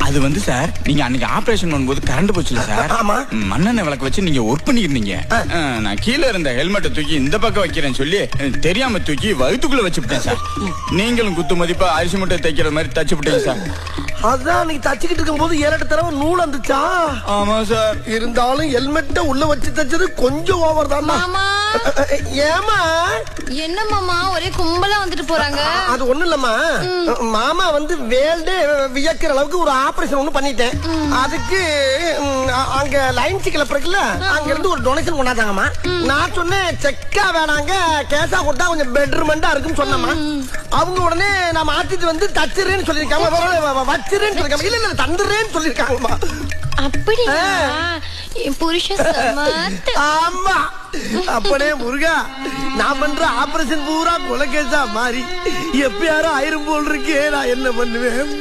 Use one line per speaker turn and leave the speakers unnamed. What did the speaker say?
அது வந்து சார் நீங்க அன்னைக்கு ஆபரேஷன் பண்ணும்போது கரண்ட் போச்சுல சார்.
ஆமா.
மண்ணெண்ணெய் விளக்கு வச்சு நீங்க ஒர்க் பண்ணிருந்தீங்க. நான் கீழே இருந்த ஹெல்மெட்டை தூக்கி இந்த பக்கம் வைக்கிறேன்னு சொல்லி தெரியாம தூக்கி வயிற்றுக்குள்ள வச்சுட்டேன் சார். நீங்களும் குத்து மதிப்பா அரிசி மூட்டை தைக்கிற மாதிரி தச்சு விட்டீங்க சார்.
அதான் நீ தச்சுக்கிட்டு இருக்கும் போது 7-8 தடவை நூல் வந்துச்சா?
ஆமா சார்.
இருந்தாலும் ஹெல்மெட்ட உள்ள வச்சு தச்சது கொஞ்சம் ஓவர் தான். ஏமா
என்ன மாமா ஒரே கும்பலா வந்துட்டு போறாங்க?
அது ஒண்ணு இல்லம்மா, மாமா வந்து வேல்டே வியக்கிற அளவுக்கு ஒரு ஆபரேஷன் ஒண்ணு பண்ணிட்டேன். அதுக்கு அங்க லைன் சிக்கல இருக்குல்ல, அங்க இருந்து ஒரு டொனேஷன் கொண்டாதாங்கம்மா. நான் சொன்னேன் செக்கா வேணாங்க, கேஷா கொடுத்தா கொஞ்சம் பெட்டர்மெண்டா இருக்குன்னு சொன்னம்மா. அவங்க உடனே நான் மாத்திட்டு வந்து தச்சுறேன்னு சொல்லிருக்காங்க, வச்சிருன்னு சொல்லிருக்காங்க. இல்ல இல்ல தந்துடுறேன்னு சொல்லிருக்காங்கம்மா.
அப்படியா? என் புருஷன் சமத்து.
ஆமா அப்படியே முருகா, நான் பண்ற ஆபரேஷன் பூரா கொலைகேசா மாறி எப்ப யாரும் ஆயிரம் போல் இருக்கே, நான் என்ன பண்ணுவேன்?